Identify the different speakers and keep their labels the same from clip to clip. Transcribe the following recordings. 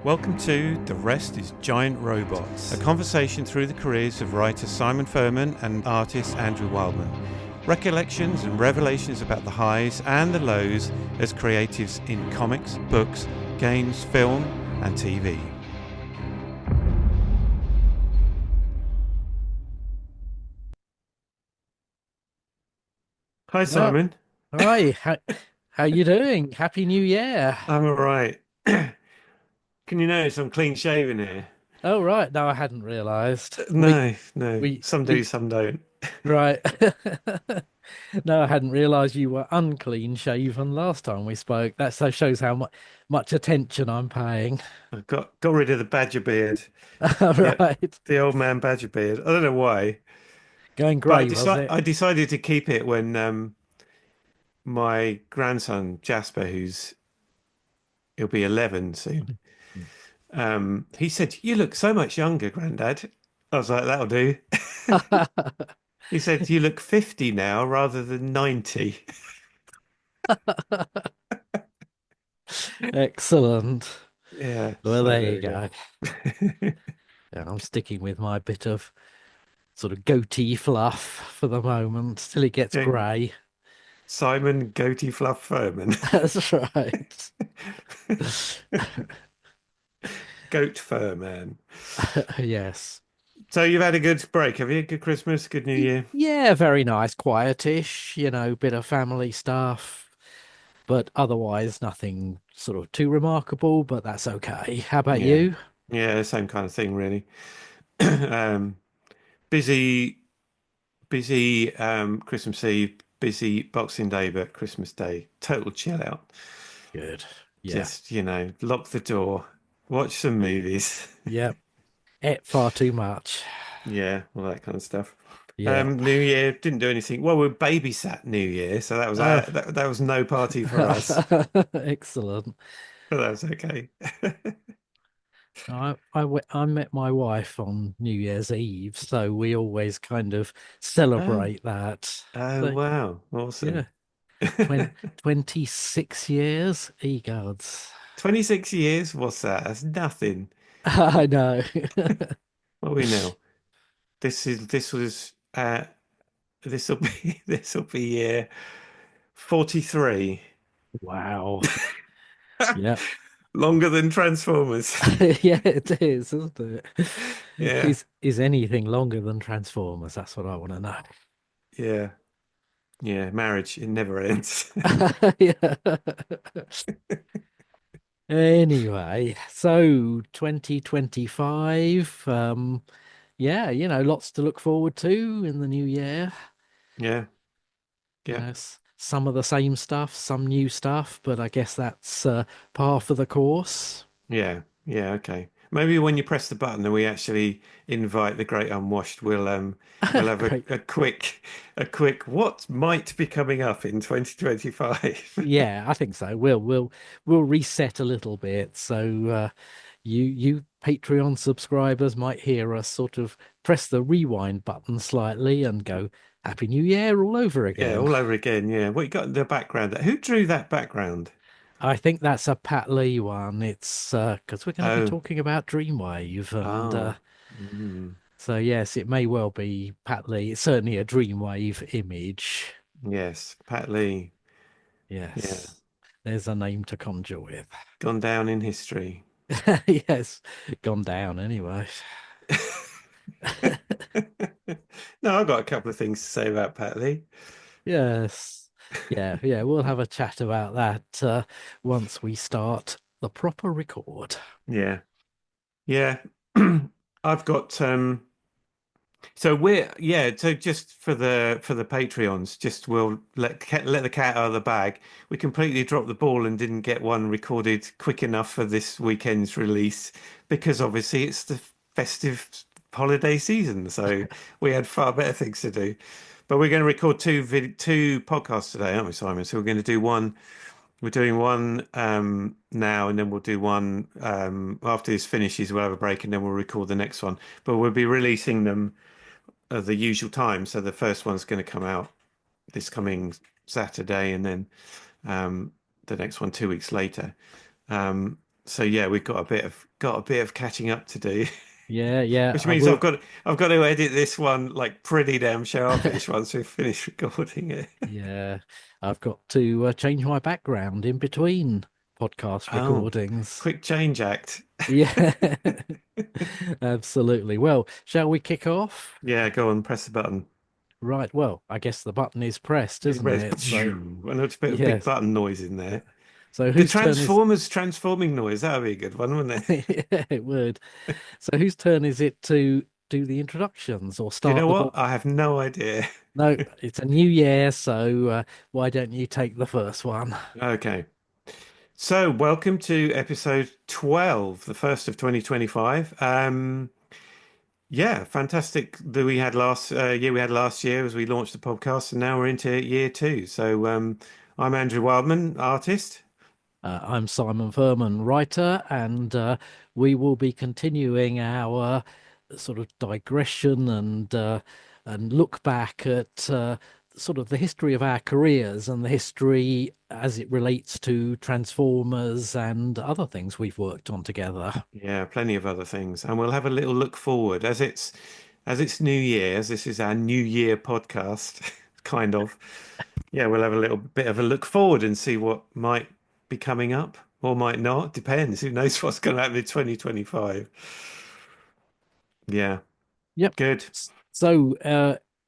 Speaker 1: Welcome to The Rest is Giant Robots, a conversation through the careers of writer Simon Furman and artist Andrew Wildman. Recollections and revelations about the highs and the lows as creatives in comics, books, games, film and TV. Hi
Speaker 2: Well,
Speaker 1: Simon.
Speaker 2: hi, how you doing? Happy New Year.
Speaker 1: I'm alright. Can you notice I'm clean shaven here?
Speaker 2: Oh right, no, I hadn't realised.
Speaker 1: No.
Speaker 2: We
Speaker 1: Some do,
Speaker 2: we
Speaker 1: some don't.
Speaker 2: right. No, I hadn't realised you were unclean shaven last time we spoke. That so shows how much attention I'm paying.
Speaker 1: I got rid of the badger beard. Yep,
Speaker 2: Right.
Speaker 1: the old man badger beard. I don't know why.
Speaker 2: Going
Speaker 1: But I
Speaker 2: grey, was it?
Speaker 1: I decided to keep it when my grandson Jasper, he'll be 11 soon. He said, "You look so much younger, Grandad." I was like, "That'll do." He said, "You look 50 now rather than 90."
Speaker 2: Excellent.
Speaker 1: Yeah,
Speaker 2: Well,
Speaker 1: so
Speaker 2: there
Speaker 1: there
Speaker 2: you
Speaker 1: we go.
Speaker 2: go. Yeah, I'm sticking with my bit of sort of goatee fluff for the moment till it gets
Speaker 1: Yeah,
Speaker 2: grey.
Speaker 1: Simon Goatee Fluff Furman.
Speaker 2: That's right.
Speaker 1: Goat Fur Man.
Speaker 2: Yes.
Speaker 1: So you've had a good break, have you? Good Christmas, good New Year.
Speaker 2: Yeah, very nice, quietish, bit of family stuff, but otherwise nothing sort of too remarkable, but that's okay. How about
Speaker 1: Yeah.
Speaker 2: you?
Speaker 1: Yeah, same kind of thing, really. Um, busy, busy Christmas Eve, busy Boxing Day, but Christmas Day, total chill out.
Speaker 2: Good. Yeah.
Speaker 1: Just, lock the door, watch some movies.
Speaker 2: Yep. Ate far too much.
Speaker 1: Yeah, all that kind of stuff.
Speaker 2: Yeah.
Speaker 1: New Year didn't do anything. Well, we babysat New Year, so that was
Speaker 2: Oh,
Speaker 1: that was no party for us,
Speaker 2: excellent.
Speaker 1: but that was okay.
Speaker 2: I met my wife on New Year's Eve, so we always kind of
Speaker 1: Oh,
Speaker 2: celebrate that.
Speaker 1: oh
Speaker 2: So,
Speaker 1: wow,
Speaker 2: yeah,
Speaker 1: awesome.
Speaker 2: 20, 26 years, egods.
Speaker 1: 26 years, what's that? That's nothing.
Speaker 2: I know.
Speaker 1: What are we now? This was this will be this will be year 43.
Speaker 2: Wow. Yeah.
Speaker 1: Longer than Transformers.
Speaker 2: Yeah, it is, isn't it?
Speaker 1: Yeah,
Speaker 2: Is anything longer than Transformers? That's what I want to know.
Speaker 1: yeah, yeah. Marriage, it never ends.
Speaker 2: Yeah. Anyway, so 2025, yeah, lots to look forward to in the new year.
Speaker 1: Yeah, yeah,
Speaker 2: Some of the same stuff, some new stuff, but I guess that's par for the course.
Speaker 1: yeah, yeah. Okay. Maybe when you press the button and we actually invite the Great Unwashed, we'll have
Speaker 2: Great.
Speaker 1: a quick what might be coming up in 2025.
Speaker 2: Yeah, I think so. We'll reset a little bit. So you Patreon subscribers might hear us sort of press the rewind button slightly and go Happy New Year all over
Speaker 1: Yeah,
Speaker 2: again.
Speaker 1: all over again. Yeah. What you got in the background? Who drew that background?
Speaker 2: I think that's a Pat Lee one. It's because we're going to be
Speaker 1: Oh,
Speaker 2: talking about Dreamwave, and
Speaker 1: oh, mm,
Speaker 2: so yes, it may well be Pat Lee. It's certainly a Dreamwave image.
Speaker 1: yes, Pat Lee. Yeah,
Speaker 2: Yes, there's a name to conjure with.
Speaker 1: gone down in history.
Speaker 2: Yes, gone down anyway.
Speaker 1: No, I've got a couple of things to say about Pat Lee.
Speaker 2: Yes. Yeah, we'll have a chat about that once we start the proper record.
Speaker 1: Yeah, yeah. I've got so we're yeah, so just for the Patreons, just we'll let the cat out of the bag. We completely dropped the ball and didn't get one recorded quick enough for this weekend's release because obviously it's the festive holiday season, so we had far better things to do. But we're going to record two podcasts today, aren't we, Simon? So we're going to do one. We're doing one now, and then we'll do one after this finishes. We'll have a break, and then we'll record the next one. But we'll be releasing them at the usual time. So the first one's going to come out this coming Saturday, and then the next one 2 weeks later. So yeah, we've got a bit of catching up to do,
Speaker 2: Yeah, yeah,
Speaker 1: which
Speaker 2: I
Speaker 1: means
Speaker 2: will.
Speaker 1: I've got to edit this one like pretty damn sharpish once we've finished recording it.
Speaker 2: Yeah, I've got to change my background in between podcast
Speaker 1: Oh,
Speaker 2: recordings.
Speaker 1: quick change act.
Speaker 2: Yeah, absolutely. Well, shall we kick off?
Speaker 1: Yeah, go on, press the button.
Speaker 2: Right. Well, I guess the button is pressed,
Speaker 1: It
Speaker 2: isn't
Speaker 1: went,
Speaker 2: it? So,
Speaker 1: and it's a bit of big
Speaker 2: yes.
Speaker 1: button noise in there.
Speaker 2: So
Speaker 1: The
Speaker 2: whose turn is
Speaker 1: Transformers transforming noise, that would be a good one, wouldn't it?
Speaker 2: yeah, it would. So whose turn is it to do the introductions or
Speaker 1: Do you
Speaker 2: start
Speaker 1: know
Speaker 2: the
Speaker 1: what?
Speaker 2: ball?
Speaker 1: I have no idea.
Speaker 2: No, it's a new year, so why don't you take the first one?
Speaker 1: Okay. So, welcome to episode 12, the first of 2025. Yeah, fantastic that we had last year. We had last year as we launched the podcast, and now we're into year two. So, I'm Andrew Wildman, artist.
Speaker 2: I'm Simon Furman, writer, and we will be continuing our sort of digression and look back at sort of the history of our careers and the history as it relates to Transformers and other things we've worked on together.
Speaker 1: Yeah, plenty of other things, and we'll have a little look forward as it's New Year, as this is our New Year podcast, kind of. Yeah, we'll have a little bit of a look forward and see what might be coming up or might not. Depends. Who knows what's going to happen in 2025? Yeah,
Speaker 2: Yep.
Speaker 1: good.
Speaker 2: So,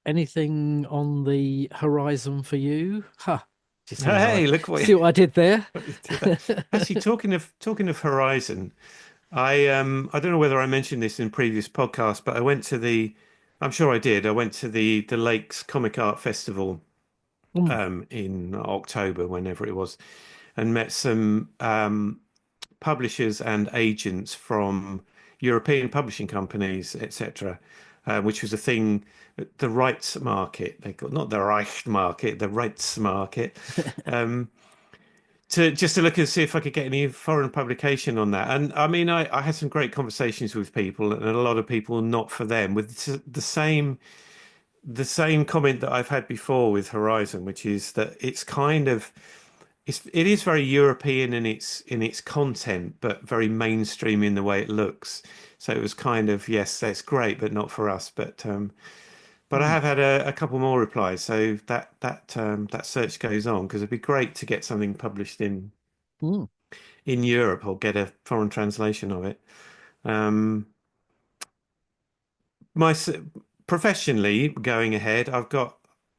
Speaker 2: anything on the horizon for you? Ha!
Speaker 1: Hey, look what
Speaker 2: See what I did there?
Speaker 1: what you did that. Actually, talking of Horizon, I don't know whether I mentioned this in previous podcasts, but I went to the I'm sure I did. I went to the Lakes Comic Art Festival
Speaker 2: Hmm.
Speaker 1: in October, whenever it was, and met some publishers and agents from European publishing companies, etc., which was a thing, the rights market, they call not the Reich market, the rights market, um, to just to look and see if I could get any foreign publication on that. And I mean, I had some great conversations with people, and a lot of people not for them, with the same comment that I've had before with Horizon, which is that it's kind of it is very European in its content, but very mainstream in the way it looks. So it was kind of yes, that's great, but not for us. But I
Speaker 2: Hmm.
Speaker 1: have had a couple more replies, so that search goes on because it'd be great to get something published
Speaker 2: Hmm.
Speaker 1: in Europe or get a foreign translation of it. Um, my professionally going ahead, I've got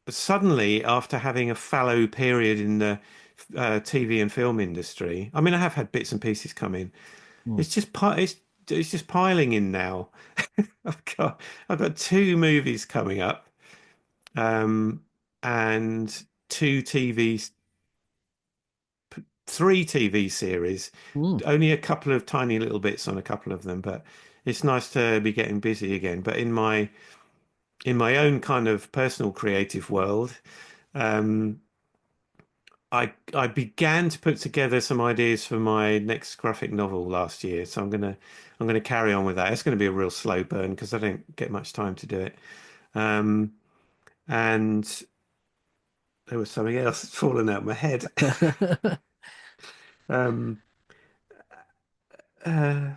Speaker 1: suddenly after having a fallow period in the TV and film industry. I mean, I have had bits and pieces come in.
Speaker 2: Hmm.
Speaker 1: It's just it's just piling in now. I've got two movies coming up, um, and three TV series.
Speaker 2: Hmm.
Speaker 1: Only a couple of tiny little bits on a couple of them, but it's nice to be getting busy again. But in my own kind of personal creative world, um, I began to put together some ideas for my next graphic novel last year, so I'm gonna carry on with that. It's going to be a real slow burn because I don't get much time to do it. Um, and there was something else that's fallen out of my head. Um, uh,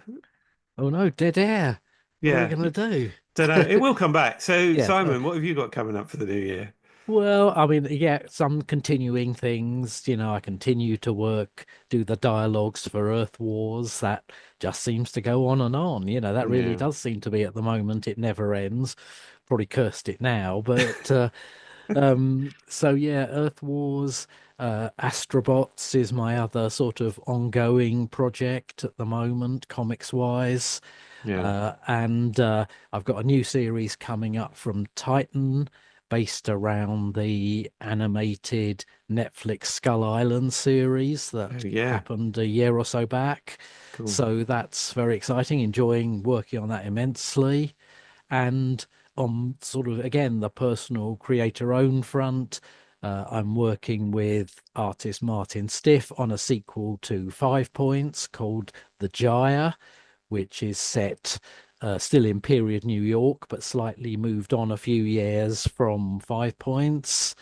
Speaker 2: Oh no, dead air. What are we
Speaker 1: yeah,
Speaker 2: going to do?
Speaker 1: don't know. It will come back. So,
Speaker 2: Yeah.
Speaker 1: Simon, what have you got coming up for the new year?
Speaker 2: Well, I mean, yeah, some continuing things. I continue to work, do the dialogues for Earth Wars. That just seems to go on and on. That really
Speaker 1: Yeah,
Speaker 2: does seem to be at the moment. It never ends. Probably cursed it now, but so yeah, Earth Wars, Astrobots is my other sort of ongoing project at the moment, comics wise.
Speaker 1: yeah.
Speaker 2: And I've got a new series coming up from Titan based around the animated Netflix Skull Island series
Speaker 1: Oh,
Speaker 2: that
Speaker 1: yeah.
Speaker 2: happened a year or so back.
Speaker 1: Cool.
Speaker 2: So that's very exciting, enjoying working on that immensely. And on sort of, again, the personal creator own front, I'm working with artist Martin Stiff on a sequel to Five Points called The Gyre, which is set still in period New York, but slightly moved on a few years from Five Points.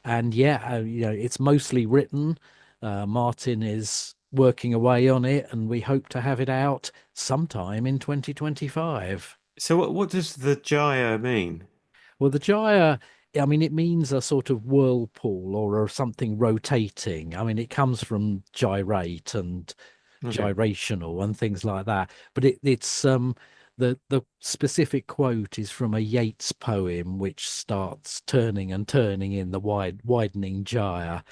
Speaker 2: And yeah, it's mostly written. Martin is working away on it, and we hope to have it out sometime in 2025.
Speaker 1: So what does the gyre mean?
Speaker 2: Well, the gyre, I mean, it means a sort of whirlpool or something rotating. I mean, it comes from gyrate and
Speaker 1: Okay.
Speaker 2: gyrational and things like that. But it's the specific quote is from a Yeats poem which starts turning and turning in the widening gyre,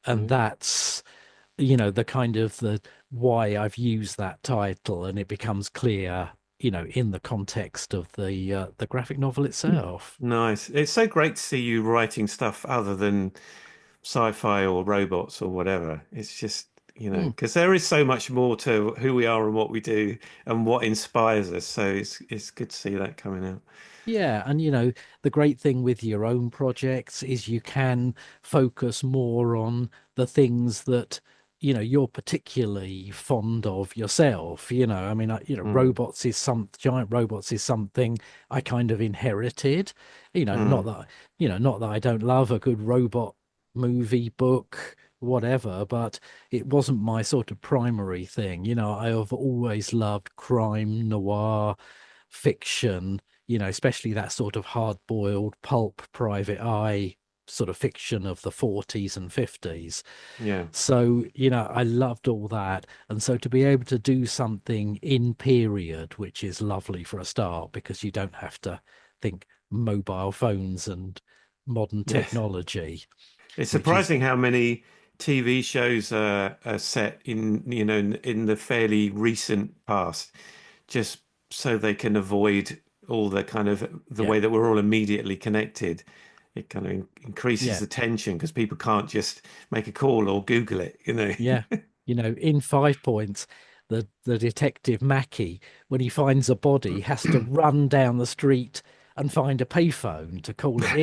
Speaker 2: and
Speaker 1: Okay.
Speaker 2: that's the kind of the why I've used that title, and it becomes clear in the context of the graphic novel itself.
Speaker 1: Nice. It's so great to see you writing stuff other than sci-fi or robots or whatever. It's just,
Speaker 2: Mm.
Speaker 1: because there is so much more to who we are and what we do and what inspires us. So it's good to see that coming out.
Speaker 2: Yeah, and the great thing with your own projects is you can focus more on the things that you're particularly fond of yourself. I mean,
Speaker 1: Mm,
Speaker 2: giant robots is something I kind of inherited. Not
Speaker 1: mm,
Speaker 2: that not that I don't love a good robot movie, book, whatever, but it wasn't my sort of primary thing. I have always loved crime, noir, fiction, especially that sort of hard-boiled pulp private eye sort of fiction of the 40s and 50s.
Speaker 1: yeah.
Speaker 2: So, I loved all that. And so to be able to do something in period, which is lovely for a start, because you don't have to think mobile phones and modern
Speaker 1: Yes.
Speaker 2: technology,
Speaker 1: It's
Speaker 2: which is,
Speaker 1: surprising how many TV shows are set in the fairly recent past, just so they can avoid all the kind of the
Speaker 2: yeah,
Speaker 1: way that we're all immediately connected. It kind of increases
Speaker 2: yeah.
Speaker 1: the tension because people can't just make a call or Google it.
Speaker 2: Yeah. In 5 Points, the detective Mackie, when he finds a body, has to run down the street and find a payphone to call it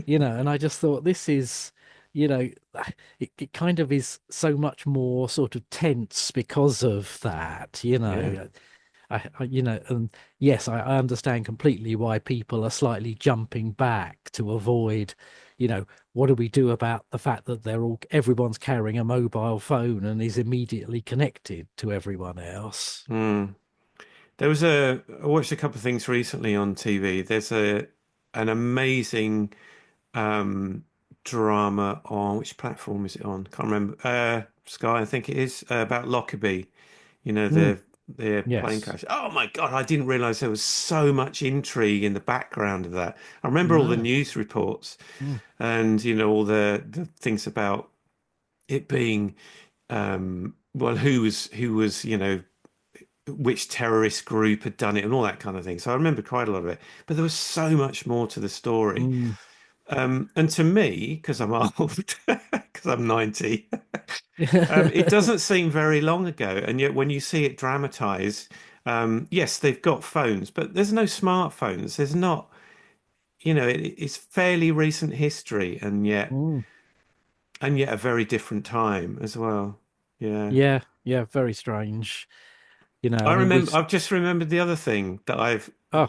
Speaker 2: in. And I just thought this is, you know, it kind of is so much more sort of tense because of that,
Speaker 1: Yeah.
Speaker 2: and yes, I understand completely why people are slightly jumping back to avoid, what do we do about the fact that everyone's carrying a mobile phone and is immediately connected to everyone else?
Speaker 1: Mm. I watched a couple of things recently on TV. There's an amazing um, drama on which platform is it on? Can't remember. Sky, I think it is, about Lockerbie.
Speaker 2: Mm,
Speaker 1: The plane
Speaker 2: yes.
Speaker 1: crash. Oh my God, I didn't realize there was so much intrigue in the background of that. I remember all the
Speaker 2: No.
Speaker 1: news reports
Speaker 2: Mm,
Speaker 1: and all the things about it being well, who was which terrorist group had done it and all that kind of thing. So I remember quite a lot of it. But there was so much more to the story.
Speaker 2: mm.
Speaker 1: And to me, because I'm old, because I'm 90, it doesn't seem very long ago. And yet, when you see it dramatized, yes, they've got phones, but there's no smartphones. There's not, it's fairly recent history,
Speaker 2: Mm.
Speaker 1: and yet a very different time as well. Yeah.
Speaker 2: Yeah, yeah, very strange.
Speaker 1: I
Speaker 2: I mean,
Speaker 1: remember, I've just remembered the other thing that
Speaker 2: oh,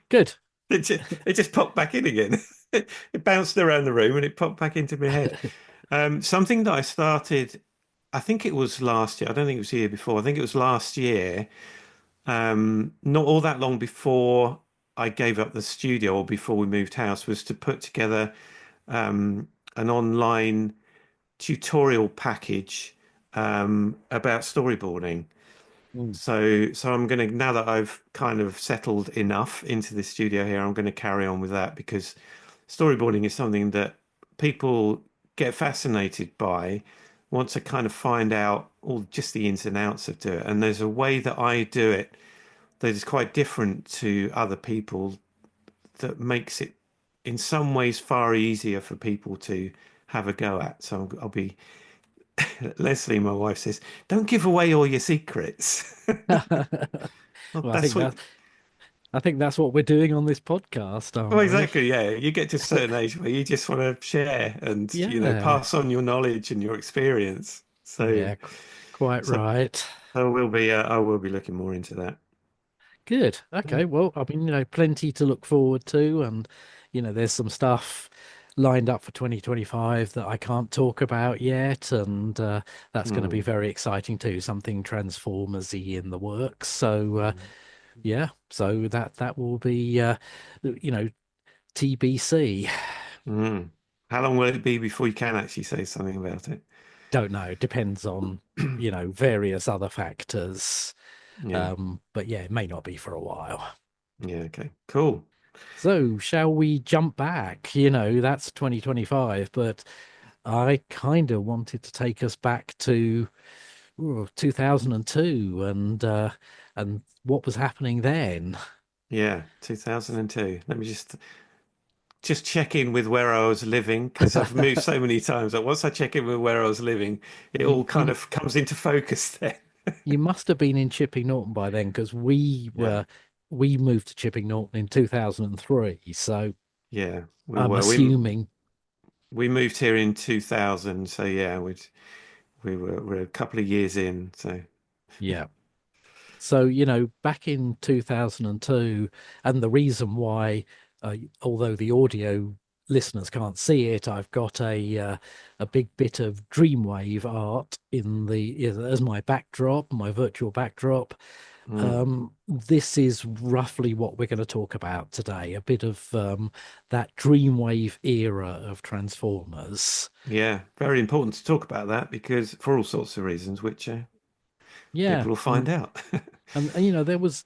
Speaker 2: good.
Speaker 1: it just popped back in again. It bounced around the room and it popped back into my head. Something that I started, I think it was last year. I don't think it was the year before. I think it was last year. Not all that long before I gave up the studio or before we moved house, was to put together an online tutorial package about storyboarding.
Speaker 2: Mm.
Speaker 1: So I'm gonna, now that I've kind of settled enough into the studio here, I'm gonna carry on with that because storyboarding is something that people get fascinated by, want to kind of find out all just the ins and outs of do it. And there's a way that I do it that is quite different to other people that makes it in some ways far easier for people to have a go at. So I'll be Leslie, my wife says, don't give away all your secrets. Well,
Speaker 2: Well,
Speaker 1: that's what.
Speaker 2: I think that's what we're doing on this podcast,
Speaker 1: Well,
Speaker 2: aren't we?
Speaker 1: exactly. Yeah, you get to a certain age where you just want to share and
Speaker 2: Yeah,
Speaker 1: pass on your knowledge and your experience. So,
Speaker 2: yeah, quite
Speaker 1: so
Speaker 2: right.
Speaker 1: I will be looking more into that.
Speaker 2: Good.
Speaker 1: Yeah.
Speaker 2: Okay. Well, I mean, plenty to look forward to, and there's some stuff. lined up for 2025 that I can't talk about yet, and that's going to be
Speaker 1: Hmm.
Speaker 2: very exciting too. Something Transformers-y in the works. So
Speaker 1: Hmm.
Speaker 2: yeah, so that will be you know TBC.
Speaker 1: Hmm. How long will it be before you can actually say something about it?
Speaker 2: Don't know. Depends on various other factors.
Speaker 1: Yeah.
Speaker 2: But yeah, it may not be for a while.
Speaker 1: Yeah. Okay. Cool.
Speaker 2: So, shall we jump back? That's 2025, but I kind of wanted to take us back to 2002 and what was happening then.
Speaker 1: Yeah. 2002. Let me just check in with where I was living because I've moved so many times that once I check in with where I was living, it
Speaker 2: You,
Speaker 1: all kind
Speaker 2: you
Speaker 1: of comes into focus there.
Speaker 2: you must have been in Chipping Norton by then because
Speaker 1: Yeah.
Speaker 2: we moved to Chipping Norton in 2003. So
Speaker 1: Yeah. We
Speaker 2: I'm
Speaker 1: were.
Speaker 2: assuming,
Speaker 1: We moved here in 2000, so yeah, we're a couple of years in. So
Speaker 2: yeah. So, back in 2002, and the reason why, although the audio listeners can't see it, I've got a big bit of Dreamwave art as my backdrop, my virtual backdrop.
Speaker 1: mm,
Speaker 2: This is roughly what we're going to talk about today, a bit of that Dreamwave era of Transformers.
Speaker 1: yeah, very important to talk about that because for all sorts of reasons, which
Speaker 2: Yeah,
Speaker 1: people will find out.
Speaker 2: and it was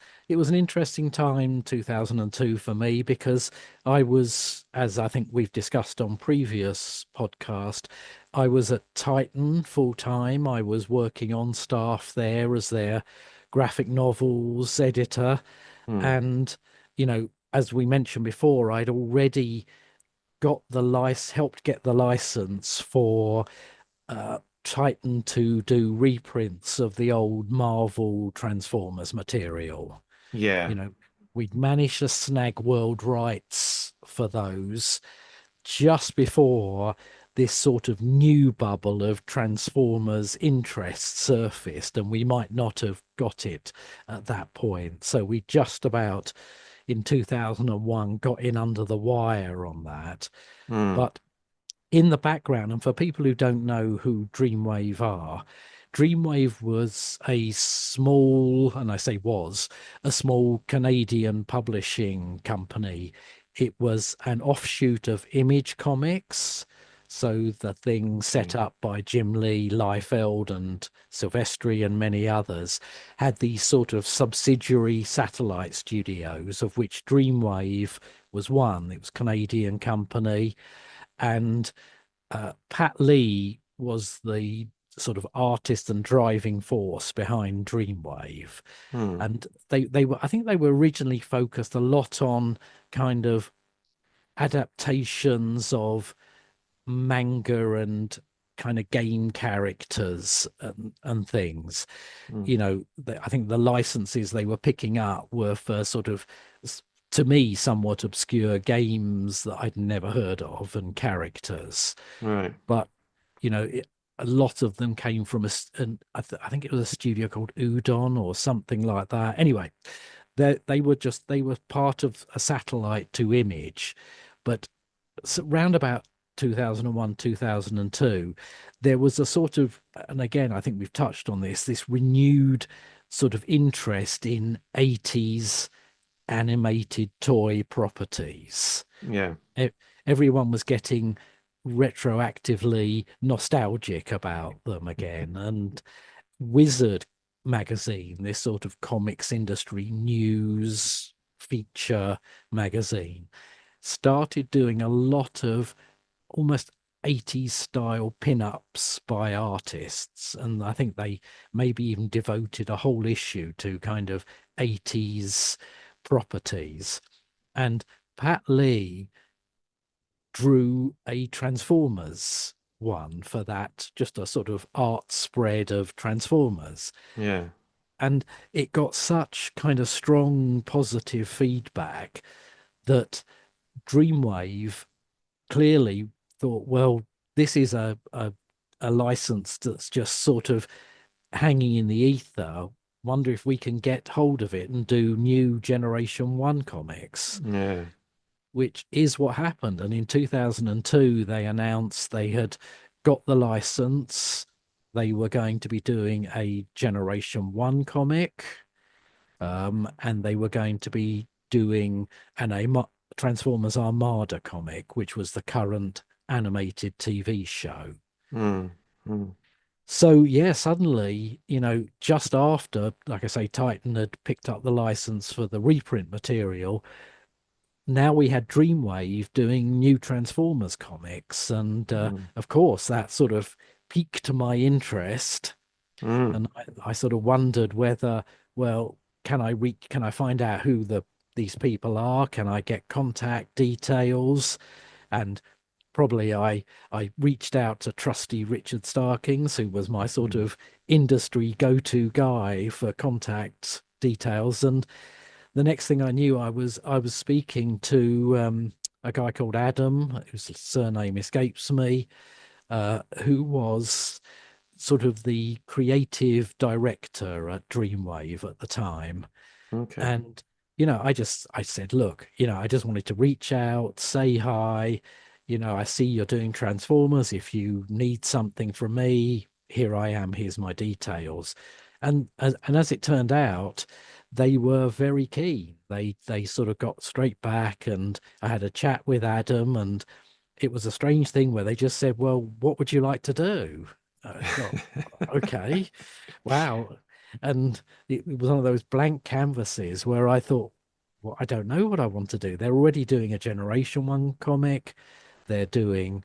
Speaker 2: an interesting time 2002 for me because I was, as I think we've discussed on previous podcast, I was at Titan full time. I was working on staff there as their graphic novels editor,
Speaker 1: Mm,
Speaker 2: and as we mentioned before, I'd already helped get the license for Titan to do reprints of the old Marvel Transformers material.
Speaker 1: yeah,
Speaker 2: You know, we'd managed to snag world rights for those just before this sort of new bubble of Transformers interest surfaced, and we might not have got it at that point. So we just about in 2001 got in under the wire on that.
Speaker 1: mm,
Speaker 2: But in the background, and for people who don't know who Dreamwave are, Dreamwave was a small, and I say was, a small Canadian publishing company. It was an offshoot of Image Comics. So the thing set
Speaker 1: mm,
Speaker 2: up by Jim Lee, Liefeld, and Silvestri, and many others had these sort of subsidiary satellite studios, of which Dreamwave was one. It was a Canadian company, and Pat Lee was the sort of artist and driving force behind Dreamwave.
Speaker 1: mm,
Speaker 2: And they were, I think they were originally focused a lot on kind of adaptations of manga and kind of game characters and things.
Speaker 1: mm,
Speaker 2: I think the licenses they were picking up were for sort of, to me, somewhat obscure games that I'd never heard of and characters.
Speaker 1: right,
Speaker 2: But a lot of them came from I think it was a studio called Udon or something like that. Anyway, they were part of a satellite to Image, but round about 2001, 2002, there was a sort of, and again, I think we've touched on this renewed sort of interest in 80s animated toy properties.
Speaker 1: yeah,
Speaker 2: E- Everyone was getting retroactively nostalgic about them again. And Wizard magazine, this sort of comics industry news feature magazine, started doing a lot of almost 80s style pin-ups by artists. And I think they maybe even devoted a whole issue to kind of 80s properties. And Pat Lee drew a Transformers one for that, just a sort of art spread of Transformers.
Speaker 1: yeah,
Speaker 2: And it got such kind of strong positive feedback that Dreamwave clearly thought, well, this is a license that's just sort of hanging in the ether. Wonder if we can get hold of it and do new Generation 1 comics.
Speaker 1: yeah.
Speaker 2: which is what happened. And in 2002, they announced they had got the license. They were going to be doing a Generation 1 comic, and they were going to be doing Transformers Armada comic, which was the current animated TV show.
Speaker 1: Mm, mm,
Speaker 2: So yeah, suddenly, just after, like I say, Titan had picked up the license for the reprint material, now we had Dreamwave doing new Transformers comics, and
Speaker 1: mm,
Speaker 2: of course that sort of piqued my interest,
Speaker 1: mm,
Speaker 2: and I sort of wondered whether, well, can I find out who these people are? Can I get contact details? And probably I reached out to trusty Richard Starkings, who was my sort
Speaker 1: mm,
Speaker 2: of industry go-to guy for contact details. And the next thing I knew, I was speaking to a guy called Adam, whose surname escapes me, who was sort of the creative director at Dreamwave at the time.
Speaker 1: okay.
Speaker 2: And, I said, look, I just wanted to reach out, say hi. I see you're doing Transformers. If you need something from me, here I am. Here's my details. And as it turned out, they were very keen. They sort of got straight back, and I had a chat with Adam, and it was a strange thing where they just said, well, what would you like to do? I thought, okay, wow. And it was one of those blank canvases where I thought, well, I don't know what I want to do. They're already doing a Generation 1 comic. They're doing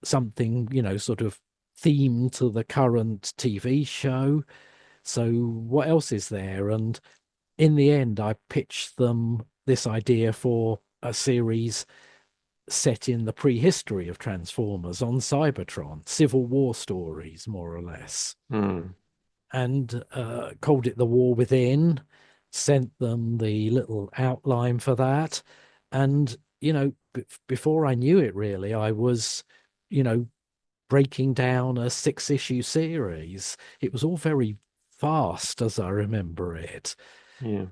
Speaker 2: something, sort of themed to the current TV show. So what else is there? And in the end, I pitched them this idea for a series set in the prehistory of Transformers on Cybertron, Civil War stories, more or less,
Speaker 1: Mm,
Speaker 2: and called it The War Within, sent them the little outline for that. And, before I knew it, really, I was, you know, breaking down a 6-issue series. It was all very fast as I remember it.
Speaker 1: yeah.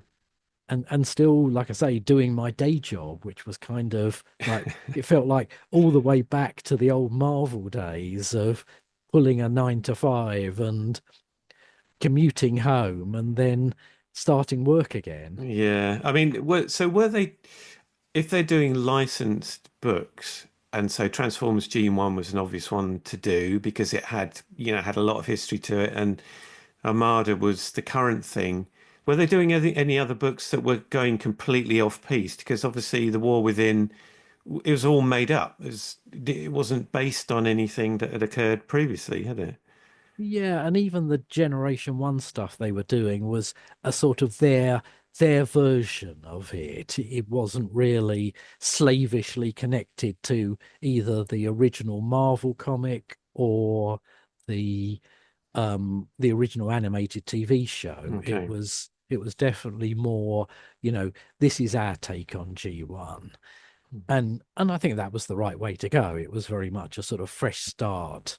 Speaker 2: And still, like I say, doing my day job, which was kind of like, it felt like all the way back to the old Marvel days of pulling a 9 to 5 and commuting home and then starting work again.
Speaker 1: Yeah. I mean, so were they, if they're doing licensed books, and so Transformers Gene 1 was an obvious one to do because it had, had a lot of history to it, and Armada was the current thing. Were they doing any other books that were going completely off piste? Because obviously, The War Within, it was all made up. It wasn't based on anything that had occurred previously, had it?
Speaker 2: Yeah, and even the Generation 1 stuff they were doing was a sort of their version of it. It wasn't really slavishly connected to either the original Marvel comic or the the original animated TV show. It
Speaker 1: Okay.
Speaker 2: was it was definitely more, this is our take on G1. And I think that was the right way to go. It was very much a sort of fresh start.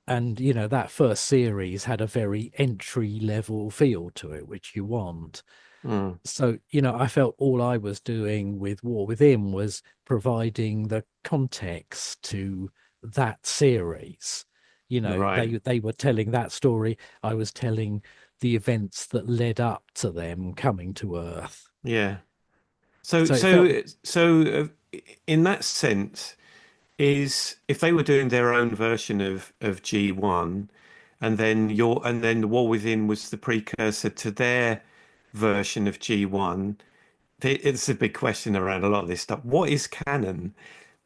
Speaker 2: And, that first series had a very entry level feel to it, which you want.
Speaker 1: Mm,
Speaker 2: So, I felt all I was doing with War Within was providing the context to that series.
Speaker 1: right.
Speaker 2: They were telling that story. I was telling the events that led up to them coming to Earth.
Speaker 1: Yeah. So,
Speaker 2: So it felt,
Speaker 1: in that sense, is if they were doing their own version of G1, and then the War Within was the precursor to their version of G1. It's a big question around a lot of this stuff. What is canon?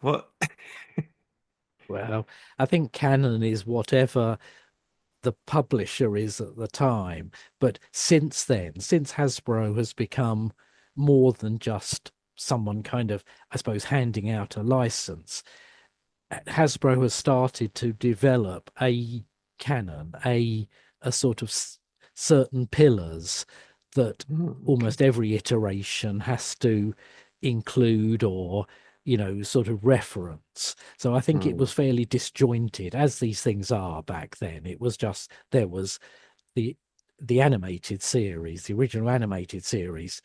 Speaker 1: What?
Speaker 2: well, I think canon is whatever the publisher is at the time. But since then, since Hasbro has become more than just someone kind of, I suppose, handing out a license, Hasbro has started to develop a canon, a sort of certain pillars that
Speaker 1: Okay.
Speaker 2: almost every iteration has to include or sort of reference. So I think it
Speaker 1: Mm,
Speaker 2: was fairly disjointed, as these things are back then. It was just there was the the animated series, the original animated series,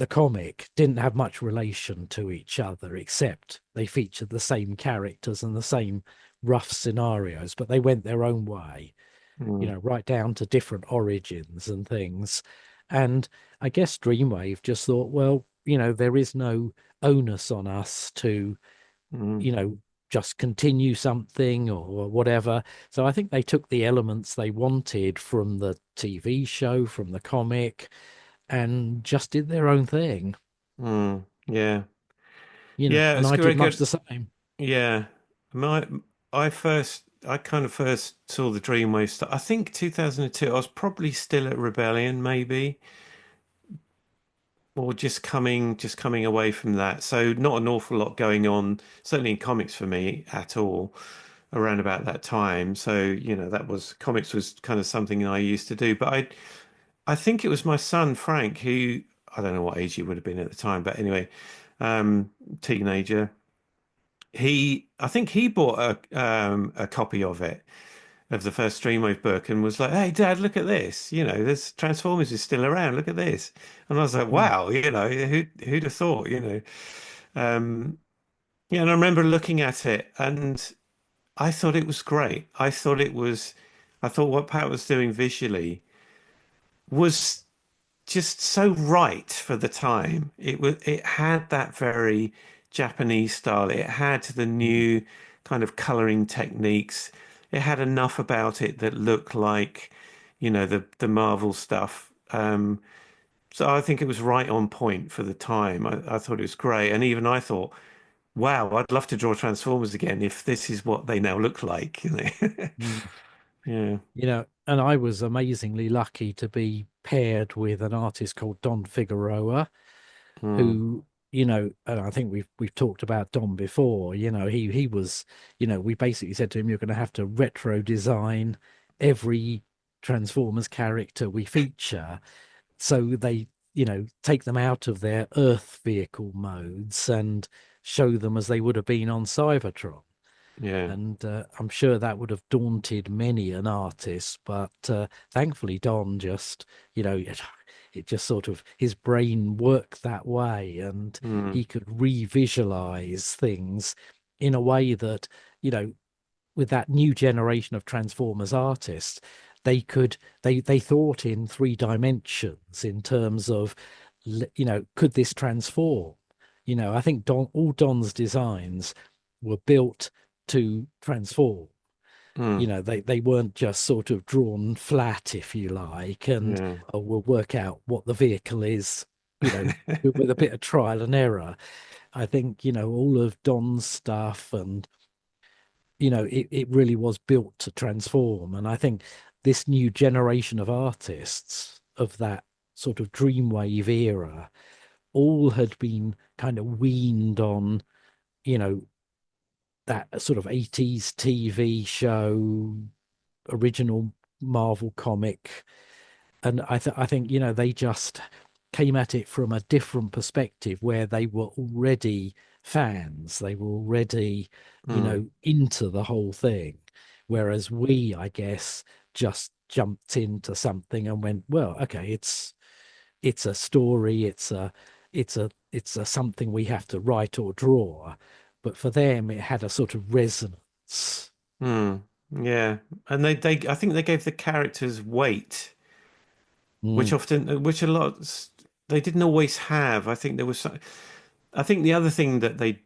Speaker 2: the comic didn't have much relation to each other, except they featured the same characters and the same rough scenarios, but they went their own way,
Speaker 1: Mm,
Speaker 2: right down to different origins and things. And I guess Dreamwave just thought, well, there is no onus on us to,
Speaker 1: mm,
Speaker 2: you know, just continue something or whatever. So I think they took the elements they wanted from the TV show, from the comic, and just did their own thing,
Speaker 1: yeah. Yeah,
Speaker 2: and
Speaker 1: it's
Speaker 2: I
Speaker 1: very
Speaker 2: did much
Speaker 1: good.
Speaker 2: the same.
Speaker 1: Yeah. My I kind of first saw the Dreamwave stuff. I think 2002. I was probably still at Rebellion, maybe, or just coming away from that. So not an awful lot going on, certainly in comics for me at all, around about that time. So, that was comics was kind of something I used to do. But I think it was my son Frank who I don't know what age he would have been at the time, but anyway, teenager. I think he bought a copy of it, of the first Dreamwave book, and was like, "Hey, Dad, look at this! This Transformers is still around. Look at this!" And I was like,
Speaker 2: Mm,
Speaker 1: "Wow! Who'd have thought? Yeah." And I remember looking at it, and I thought it was great. I thought what Pat was doing visually was just so right for the time. It had that very Japanese style. It had the
Speaker 2: mm,
Speaker 1: new kind of coloring techniques. It had enough about it that looked like, the Marvel stuff. So I think it was right on point for the time. I thought it was great, and even I thought, wow, I'd love to draw Transformers again if this is what they now look like.
Speaker 2: mm.
Speaker 1: Yeah.
Speaker 2: And I was amazingly lucky to be paired with an artist called Don Figueroa,
Speaker 1: Mm,
Speaker 2: who, and I think we've talked about Don before. He was, we basically said to him, you're going to have to retro design every Transformers character we feature, so they, take them out of their Earth vehicle modes and show them as they would have been on Cybertron.
Speaker 1: yeah.
Speaker 2: And I'm sure that would have daunted many an artist, but thankfully Don just, it just sort of his brain worked that way, and
Speaker 1: Mm,
Speaker 2: he could re-visualize things in a way that, you know, with that new generation of Transformers artists, they thought in three dimensions in terms of, could this transform? I think all Don's designs were built to transform.
Speaker 1: mm,
Speaker 2: They weren't just sort of drawn flat, if you like, and
Speaker 1: yeah.
Speaker 2: we'll work out what the vehicle is, with a bit of trial and error. I think, all of Don's stuff, and it really was built to transform. And I think this new generation of artists of that sort of dreamwave era all had been kind of weaned on, you know, that sort of 80s TV show, original Marvel comic. And I think, they just came at it from a different perspective where they were already fans. They were already,
Speaker 1: Mm,
Speaker 2: into the whole thing. Whereas we, I guess, just jumped into something and went, well, okay, it's a story, it's a something we have to write or draw. But for them, it had a sort of resonance.
Speaker 1: mm, yeah. And I think they gave the characters weight,
Speaker 2: Mm,
Speaker 1: which a lot, they didn't always have. I think the other thing that they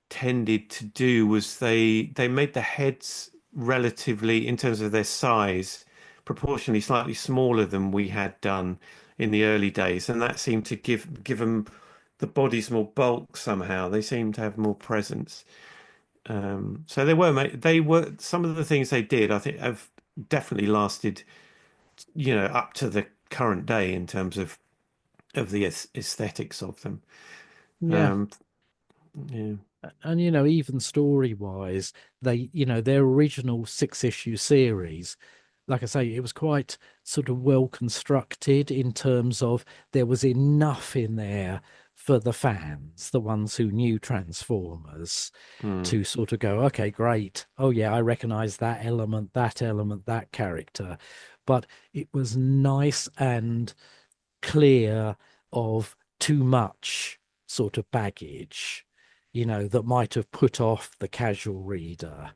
Speaker 1: tended to do was they made the heads relatively, in terms of their size, proportionally slightly smaller than we had done in the early days, and that seemed to give them the bodies more bulk somehow. They seemed to have more presence. So they were some of the things they did, I think, have definitely lasted, up to the current day in terms of the aesthetics of them.
Speaker 2: yeah.
Speaker 1: Um, yeah.
Speaker 2: And even story wise, their original six-issue series, like I say, it was quite sort of well constructed in terms of there was enough in there for the fans, the ones who knew Transformers,
Speaker 1: Mm,
Speaker 2: to sort of go, okay, great. Oh yeah, I recognize that element, that character. But it was nice and clear of too much sort of baggage, that might have put off the casual reader.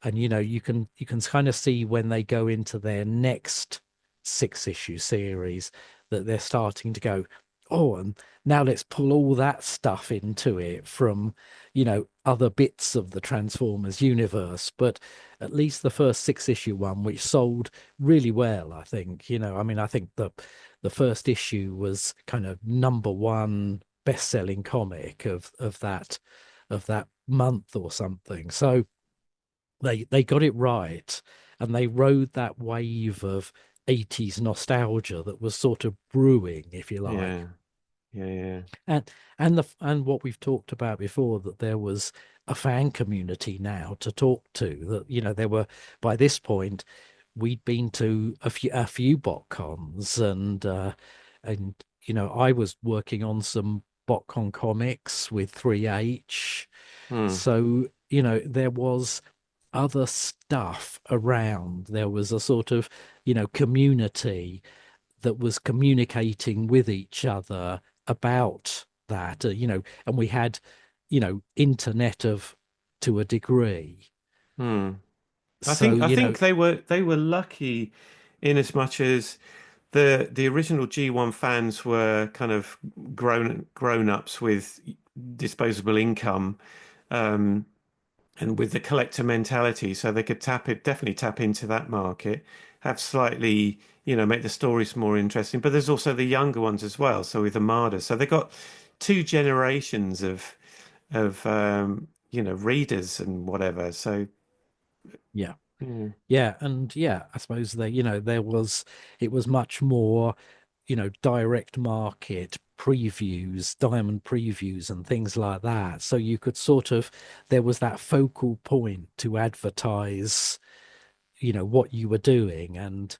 Speaker 2: And you can kind of see when they go into their next 6 issue series that they're starting to go, oh, and now let's pull all that stuff into it from other bits of the Transformers universe. But at least the first 6 issue one, which sold really well, I think. I mean, I think the first issue was kind of number one best-selling comic of that month or something. So they got it right, and they rode that wave of 80s nostalgia that was sort of brewing, if you like.
Speaker 1: Yeah. Yeah. Yeah.
Speaker 2: And what we've talked about before, that there was a fan community now to talk to, that there were, by this point, we'd been to a few botcons, and I was working on some botcon comics with 3H.
Speaker 1: Hmm.
Speaker 2: So there was other stuff around. There was a sort of community that was communicating with each other about that, and we had internet of to a degree.
Speaker 1: Hmm. I
Speaker 2: So
Speaker 1: think I think they were lucky in as much as the original G1 fans were kind of grown ups with disposable income, um, and with the collector mentality, so they could definitely tap into that market, have slightly, make the stories more interesting. But there's also the younger ones as well. So with Armada, so they got two generations of readers and whatever. So
Speaker 2: yeah.
Speaker 1: yeah,
Speaker 2: Yeah, and yeah, I suppose it was much more, direct market previews, diamond previews and things like that. So you could sort of, there was that focal point to advertise, what you were doing, and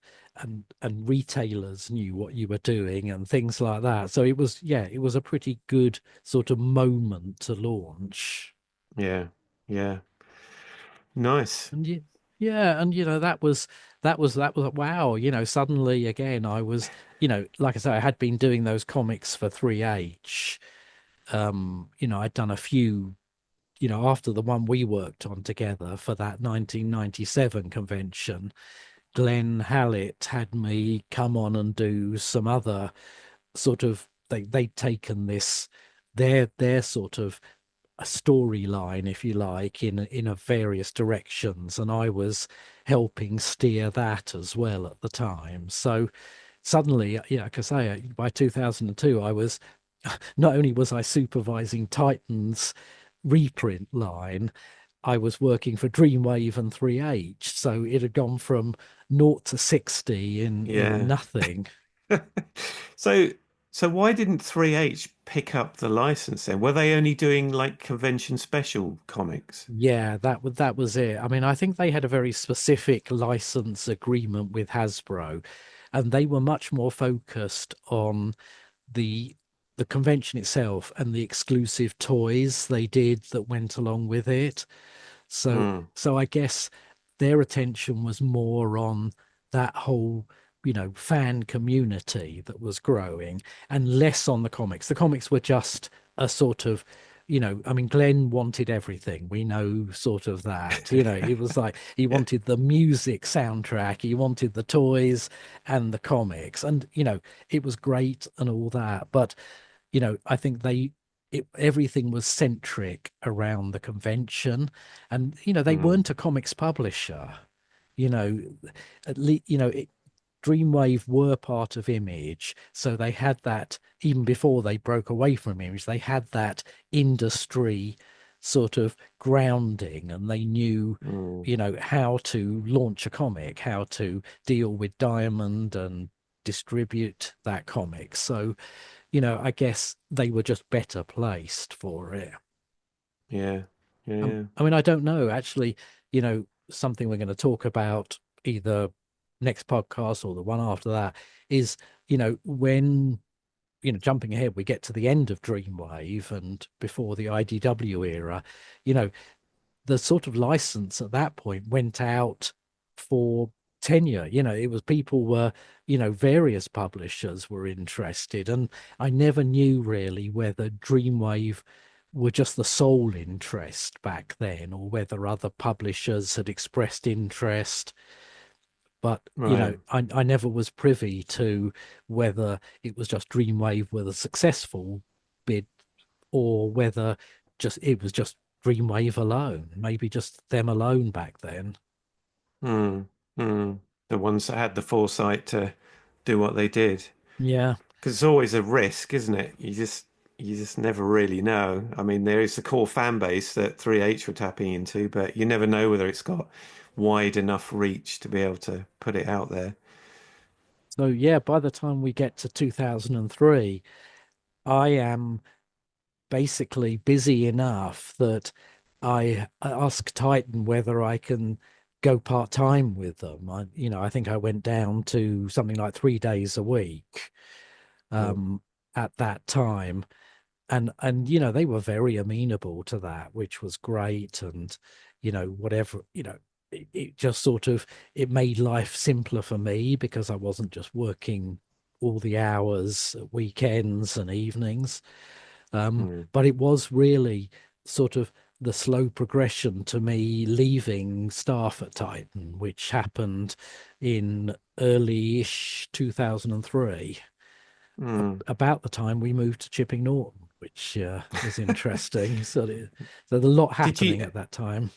Speaker 2: retailers knew what you were doing and things like that. So it was a pretty good sort of moment to launch.
Speaker 1: yeah, yeah, nice.
Speaker 2: And yeah, and that was wow, suddenly again I was, like I say, I had been doing those comics for 3H. I'd done a few, after the one we worked on together for that 1997 convention. Glenn Hallett had me come on and do some other sort of, they'd taken their sort of a storyline, if you like, in a various directions, and I was helping steer that as well at the time. So suddenly, yeah, like I say, by 2002, I was not only was I supervising Titan's reprint line, I was working for Dreamwave and 3H. So it had gone from 0 to 60 in
Speaker 1: Yeah.
Speaker 2: nothing.
Speaker 1: So so why didn't 3H pick up the license then? Were they only doing like convention special comics?
Speaker 2: Yeah, that was it. I mean, I think they had a very specific license agreement with Hasbro, and they were much more focused on the the convention itself and the exclusive toys they did that went along with it. So
Speaker 1: Hmm.
Speaker 2: so I guess their attention was more on that whole, fan community that was growing, and less on the comics. The comics were just a sort of, I mean, Glenn wanted everything. We know sort of that. It was like he
Speaker 1: Yeah.
Speaker 2: wanted the music soundtrack, he wanted the toys and the comics. And, it was great and all that. But I think everything was centric around the convention, and they
Speaker 1: Hmm.
Speaker 2: weren't a comics publisher. You know, at least Dreamwave were part of Image, so they had that even before they broke away from Image. They had that industry sort of grounding, and they knew,
Speaker 1: Hmm.
Speaker 2: how to launch a comic, how to deal with Diamond and distribute that comic. So I guess they were just better placed for it.
Speaker 1: Yeah. Yeah.
Speaker 2: I mean, I don't know. Actually, something we're going to talk about either next podcast or the one after that is, when, jumping ahead, we get to the end of Dreamwave and before the IDW era, you know, the sort of license at that point went out for tenure. It was people were, various publishers were interested, and I never knew really whether Dreamwave were just the sole interest back then, or whether other publishers had expressed interest. But,
Speaker 1: Right.
Speaker 2: I never was privy to whether it was just Dreamwave were the successful bid, or whether just it was just Dreamwave alone, maybe just them alone back then.
Speaker 1: Hmm. Hmm. The ones that had the foresight to do what they did.
Speaker 2: Yeah.
Speaker 1: Because it's always a risk, isn't it? You just never really know. I mean, there is the core fan base that 3H were tapping into, but you never know whether it's got wide enough reach to be able to put it out there.
Speaker 2: So yeah, by the time we get to 2003, I am basically busy enough that I ask Titan whether I can go part-time with them. I think I went down to something like 3 days a week
Speaker 1: Mm,
Speaker 2: um, at that time. And they were very amenable to that, which was great. And whatever, it just sort of it made life simpler for me because I wasn't just working all the hours at weekends and evenings.
Speaker 1: mm,
Speaker 2: But it was really sort of the slow progression to me leaving staff at Titan, which happened in early-ish 2003,
Speaker 1: mm.
Speaker 2: about the time we moved to Chipping Norton, which was interesting. So there's a lot
Speaker 1: Did
Speaker 2: happening
Speaker 1: you,
Speaker 2: at that time.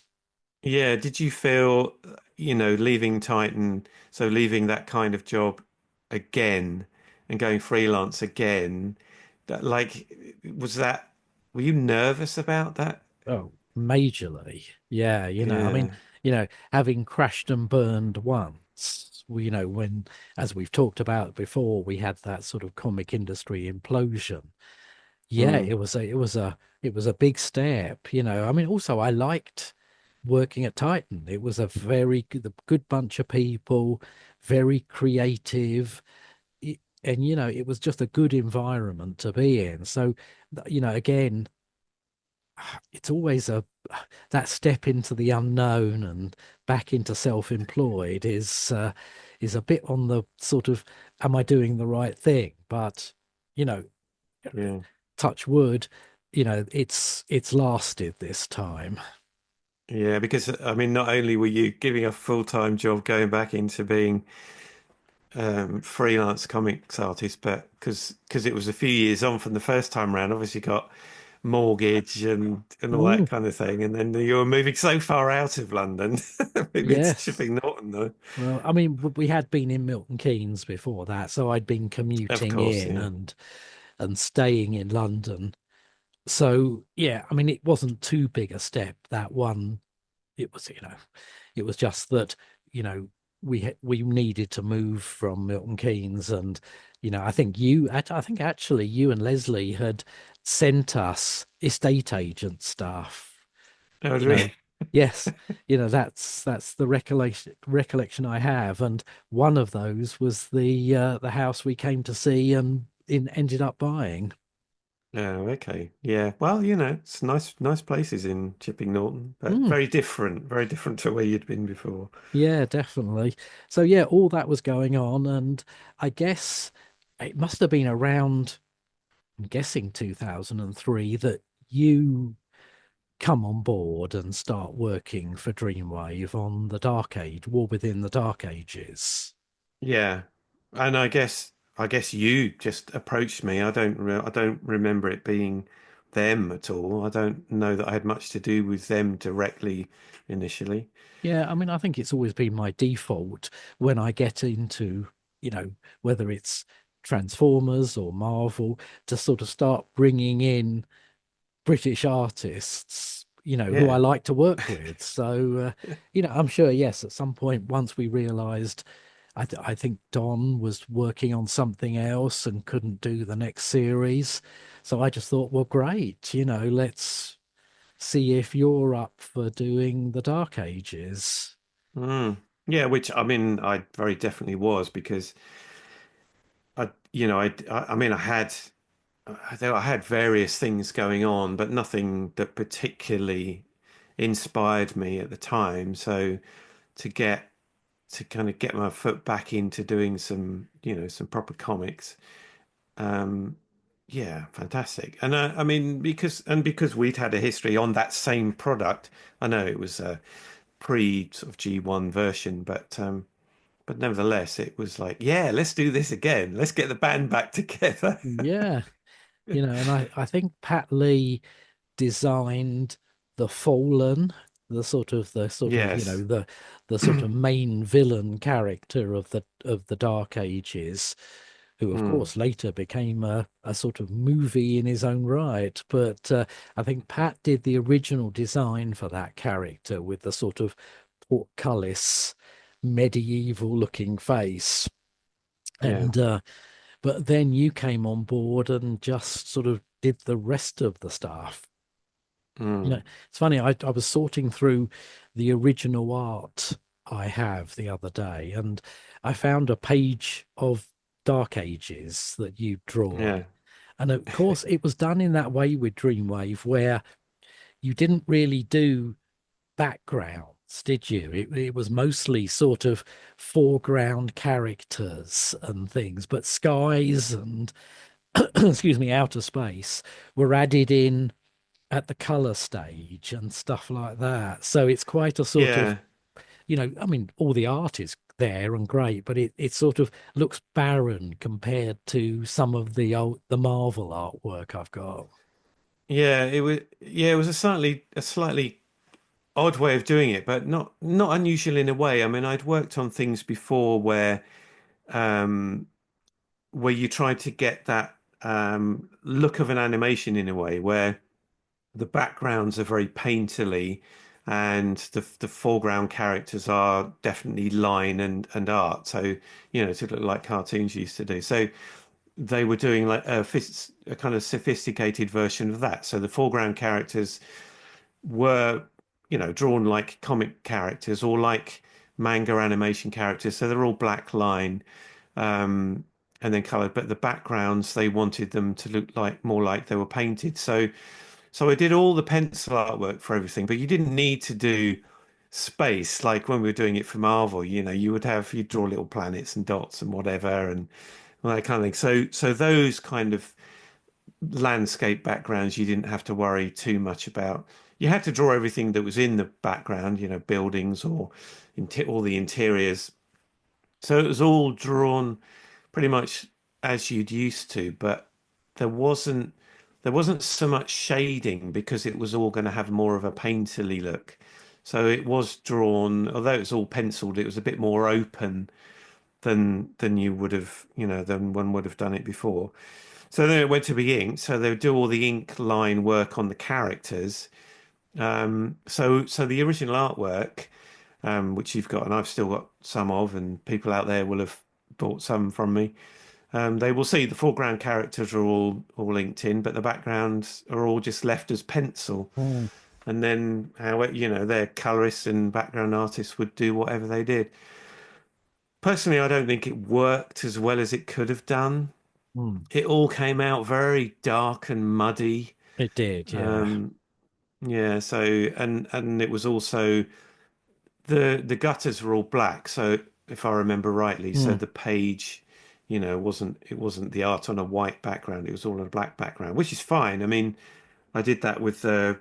Speaker 1: yeah, did you feel, leaving Titan, so leaving that kind of job again and going freelance again, that was that, were you nervous about that?
Speaker 2: Oh, majorly. Yeah, I mean,
Speaker 1: Yeah.
Speaker 2: having crashed and burned once, when, as we've talked about before, we had that sort of comic industry implosion. Yeah,
Speaker 1: Mm,
Speaker 2: it was a big step, I mean, also I liked working at Titan. It was a very good bunch of people, very creative, and it was just a good environment to be in. So, again, it's always that step into the unknown and back into self-employed is a bit on the sort of, am I doing the right thing? But you know,
Speaker 1: yeah.
Speaker 2: touch wood, it's lasted this time.
Speaker 1: Yeah, because I mean, not only were you giving a full-time job going back into being freelance comics artist, but because it was a few years on from the first time round, obviously got mortgage and all that
Speaker 2: Mm,
Speaker 1: kind of thing, and then you were moving so far out of London, moving to
Speaker 2: yes.
Speaker 1: Chipping Norton, though.
Speaker 2: Well, I mean, we had been in Milton Keynes before that, so I'd been
Speaker 1: Of
Speaker 2: commuting
Speaker 1: course,
Speaker 2: in
Speaker 1: yeah,
Speaker 2: and staying in London. So yeah, I mean, it wasn't too big a step, that one. It was just that, you know, we needed to move from Milton Keynes, and I think actually you and Leslie had sent us estate agent stuff.
Speaker 1: I was
Speaker 2: You
Speaker 1: really,
Speaker 2: know, yes, that's the recollection I have, and one of those was the house we came to see and ended up buying.
Speaker 1: oh, okay, yeah. Well, it's nice places in Chipping Norton, but
Speaker 2: Mm,
Speaker 1: very different to where you'd been before.
Speaker 2: yeah, definitely. So yeah, all that was going on, and I guess it must have been around, I'm guessing 2003, that you come on board and start working for Dreamwave on the Dark Age, War Within the Dark Ages.
Speaker 1: Yeah, and I guess you just approached me. I don't remember it being them at all. I don't know that I had much to do with them directly initially.
Speaker 2: Yeah, I mean, I think it's always been my default when I get into, whether it's Transformers or Marvel, to sort of start bringing in British artists, who I
Speaker 1: Yeah.
Speaker 2: like to work with. So, I'm sure, yes, at some point, once we realized, I think Don was working on something else and couldn't do the next series. So I just thought, well, great, let's see if you're up for doing the Dark Ages.
Speaker 1: Mm. Yeah, which I mean, I very definitely was because I mean, I had various things going on, but nothing that particularly inspired me at the time. So to get to kind of get my foot back into doing some, some proper comics. Um, yeah, fantastic. And I mean, because we'd had a history on that same product, I know it was a pre sort of G1 version, but nevertheless, it was like, yeah, let's do this again. Let's get the band back together.
Speaker 2: Yeah, and I think Pat Lee designed the Fallen,
Speaker 1: Yes.
Speaker 2: the sort of main villain character of the Dark Ages, who of
Speaker 1: Mm,
Speaker 2: course later became a sort of movie in his own right. But I think Pat did the original design for that character with the sort of portcullis, medieval looking face.
Speaker 1: yeah.
Speaker 2: And but then you came on board and just sort of did the rest of the stuff.
Speaker 1: Mm,
Speaker 2: It's funny, I was sorting through the original art I have the other day, and I found a page of Dark Ages that you'd drawn.
Speaker 1: yeah.
Speaker 2: And of course, it was done in that way with Dreamwave, where you didn't really do backgrounds, did you? It was mostly sort of foreground characters and things, but skies and, excuse me, outer space were added in at the color stage and stuff like that. So it's quite a sort of,
Speaker 1: Yeah.
Speaker 2: I mean, all the art is there and great, but it sort of looks barren compared to some of the Marvel artwork I've got.
Speaker 1: Yeah, it was a slightly odd way of doing it, but not unusual in a way. I mean, I'd worked on things before um where you tried to get that look of an animation in a way where the backgrounds are very painterly and the foreground characters are definitely line and art. So, to look like cartoons used to do. So they were doing like a kind of sophisticated version of that. So the foreground characters were, drawn like comic characters or like manga animation characters. So they're all black line, um, and then colored. But the backgrounds, they wanted them to look like more like they were painted. So I did all the pencil artwork for everything, but you didn't need to do space like when we were doing it for Marvel. You'd draw little planets and dots and whatever and all that kind of thing. So those kind of landscape backgrounds you didn't have to worry too much about. You had to draw everything that was in the background, buildings or all the interiors. So it was all drawn pretty much as you'd used to, but there wasn't there wasn't so much shading because it was all going to have more of a painterly look. So it was drawn, although it was all penciled, it was a bit more open than you would have, than one would have done it before. So then it went to be inked. So they would do all the ink line work on the characters. So the original artwork, which you've got, and I've still got some of, and people out there will have bought some from me. They will see the foreground characters are all inked in, but the backgrounds are all just left as pencil.
Speaker 2: Mm.
Speaker 1: And then how their colorists and background artists would do whatever they did. Personally, I don't think it worked as well as it could have done.
Speaker 2: Mm.
Speaker 1: It all came out very dark and muddy.
Speaker 2: It did, yeah.
Speaker 1: Um, yeah, so and it was also the gutters were all black. So if I remember rightly, so
Speaker 2: Mm.
Speaker 1: the page, it wasn't the art on a white background. It was all on a black background, which is fine. I mean, I did that with uh,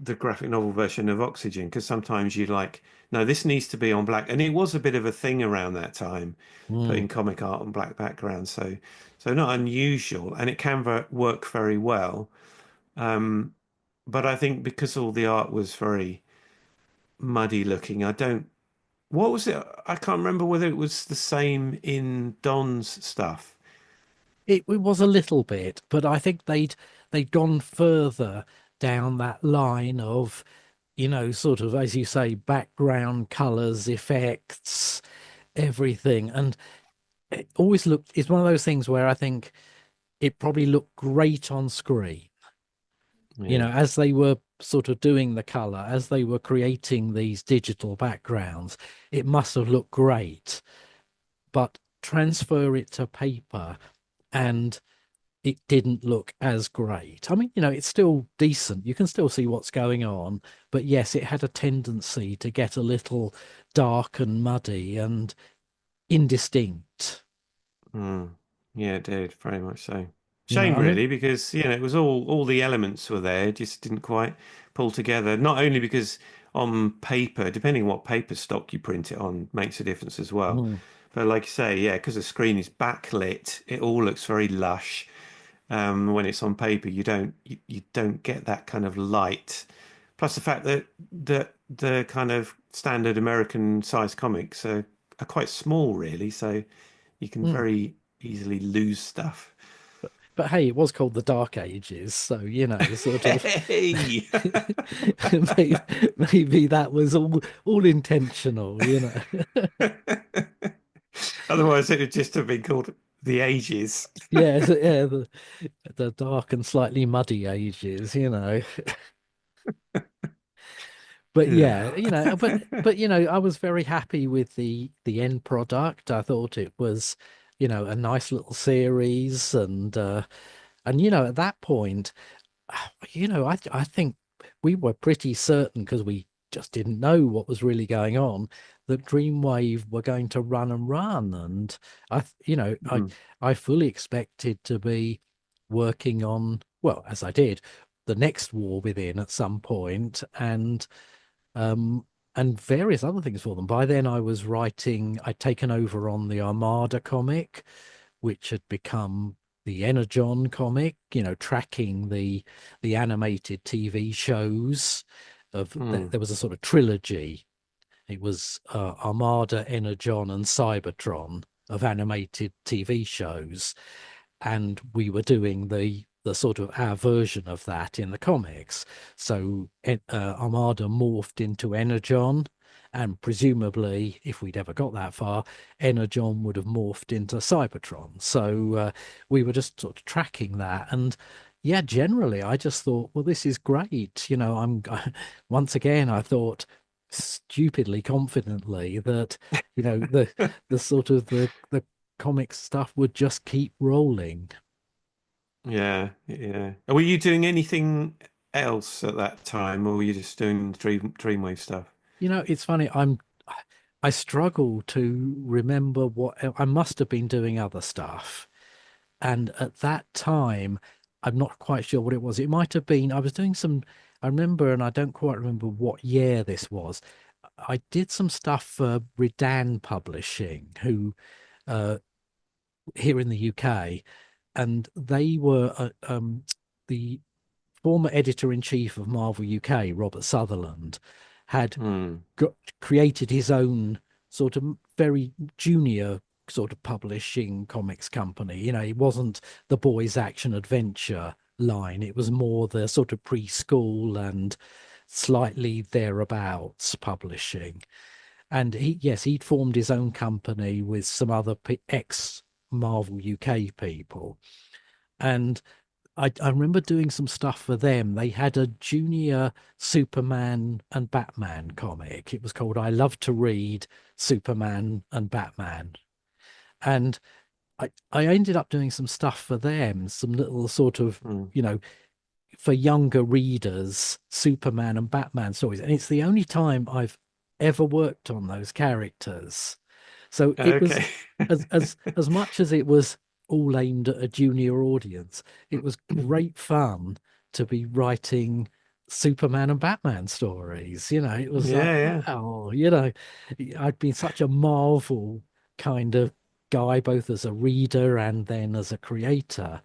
Speaker 1: the graphic novel version of Oxygen because sometimes you like, no, this needs to be on black, and it was a bit of a thing around that time,
Speaker 2: Mm.
Speaker 1: putting comic art on black background. So not unusual, and it can work very well. Um, but I think because all the art was very muddy looking, I don't. What was it? I can't remember whether it was the same in Don's stuff.
Speaker 2: It was a little bit, but I think they'd gone further down that line of, sort of, as you say, background colors, effects, everything. And it always looked, it's one of those things where I think it probably looked great on screen.
Speaker 1: Yeah,
Speaker 2: As they were sort of doing the color, as they were creating these digital backgrounds, it must have looked great. But transfer it to paper and it didn't look as great. I mean, it's still decent. You can still see what's going on, but yes, it had a tendency to get a little dark and muddy and indistinct.
Speaker 1: Mm. Yeah, it did, very much so.
Speaker 2: I
Speaker 1: Shame,
Speaker 2: mean,
Speaker 1: really, because it was all the elements were there, just didn't quite pull together. Not only because on paper, depending on what paper stock you print it on, makes a difference as well.
Speaker 2: mm,
Speaker 1: But like you say, yeah, because the screen is backlit, it all looks very lush. When it's on paper, you don't get that kind of light. Plus the fact that the kind of standard American size comics are quite small, really, so you can
Speaker 2: mm.
Speaker 1: very easily lose stuff.
Speaker 2: But hey, it was called the Dark Ages, so sort of
Speaker 1: Hey!
Speaker 2: maybe, maybe that was all intentional.
Speaker 1: Otherwise, it would just have been called the Ages.
Speaker 2: Yeah, yeah, the dark and slightly muddy ages. But yeah,
Speaker 1: Yeah.
Speaker 2: I was very happy with the end product. I thought it was, a nice little series, and at that point, I think we were pretty certain because we just didn't know what was really going on that Dreamwave were going to run and run, and I, th- you know,
Speaker 1: Mm,
Speaker 2: I fully expected to be working on, well, as I did, the next War Within at some point, um, and various other things for them. By then, I'd taken over on the Armada comic, which had become the Energon comic, tracking the animated TV shows
Speaker 1: mm,
Speaker 2: there was a sort of trilogy. It was Armada, Energon, and Cybertron of animated TV shows, and we were doing the sort of our version of that in the comics. So Armada morphed into Energon, and presumably, if we'd ever got that far, Energon would have morphed into Cybertron. So we were just sort of tracking that, and yeah, generally, I just thought, well, this is great. Once again, I thought stupidly confidently that the sort of the comic stuff would just keep rolling.
Speaker 1: yeah, yeah. Were you doing anything else at that time, or were you just doing Dreamwave stuff?
Speaker 2: It's funny. I struggle to remember what I must have been doing other stuff. And at that time, I'm not quite sure what it was. It might have been I was doing some. I remember, and I don't quite remember what year this was. I did some stuff for Redan Publishing, who here in the UK, and they were the former editor-in-chief of Marvel UK, Robert Sutherland, had
Speaker 1: Mm,
Speaker 2: got, created his own sort of very junior sort of publishing comics company. It wasn't the boys action adventure line. It was more the sort of preschool and slightly thereabouts publishing. And he'd formed his own company with some other ex Marvel UK people. And I remember doing some stuff for them. They had a junior Superman and Batman comic. It was called I Love to Read Superman and Batman. And I ended up doing some stuff for them, some little sort of,
Speaker 1: mm.
Speaker 2: for younger readers, Superman and Batman stories. And it's the only time I've ever worked on those characters. So it was
Speaker 1: Okay.
Speaker 2: as much as it was all aimed at a junior audience, it was great fun to be writing Superman and Batman stories. It was like,
Speaker 1: Yeah, yeah.
Speaker 2: wow, I'd been such a Marvel kind of guy, both as a reader and then as a creator.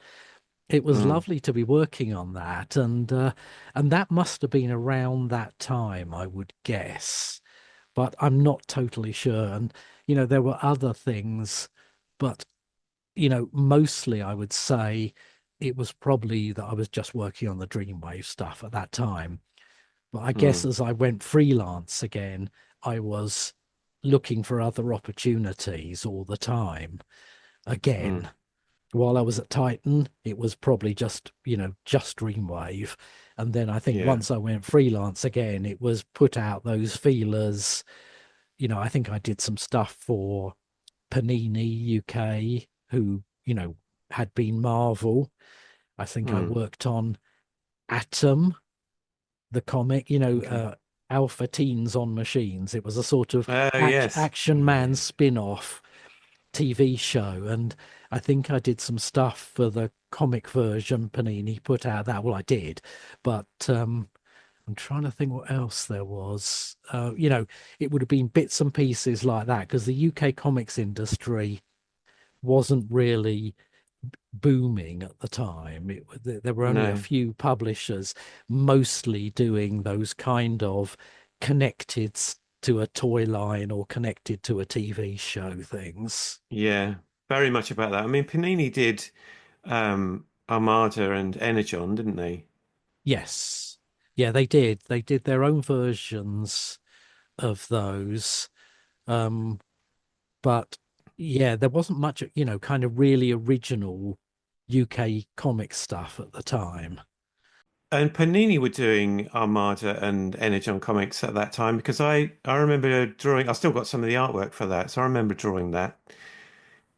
Speaker 2: It was
Speaker 1: Mm,
Speaker 2: lovely to be working on that, and that must have been around that time, I would guess, but I'm not totally sure. And there were other things, but mostly I would say it was probably that I was just working on the Dreamwave stuff at that time. But I guess
Speaker 1: mm,
Speaker 2: as I went freelance again, I was looking for other opportunities all the time.
Speaker 1: mm.
Speaker 2: Again, while I was at Titan, it was probably just Dreamwave. And then I think
Speaker 1: Yeah.
Speaker 2: once I went freelance again, it was put out those feelers. I think I did some stuff for Panini UK, who, had been Marvel. I think I
Speaker 1: Mm.
Speaker 2: worked on Atom, the comic,
Speaker 1: Okay.
Speaker 2: Alpha Teens on Machines. It was a sort of
Speaker 1: Oh, yes.
Speaker 2: Action Man
Speaker 1: Yeah.
Speaker 2: spin-off TV show. And I think I did some stuff for the comic version Panini put out that. Well, I did, but I'm trying to think what else there was. It would have been bits and pieces like that because the UK comics industry wasn't really booming at the time. There were only a
Speaker 1: No.
Speaker 2: few publishers mostly doing those kind of connected to a toy line or connected to a TV show things.
Speaker 1: Yeah. Very much about that. I mean, Panini did Armada and Energon, didn't they?
Speaker 2: Yes. Yeah, they did. They did their own versions of those. Um, but yeah, there wasn't much, kind of really original UK comic stuff at the time.
Speaker 1: And Panini were doing Armada and Energon comics at that time because I remember drawing. I still got some of the artwork for that, so I remember drawing that.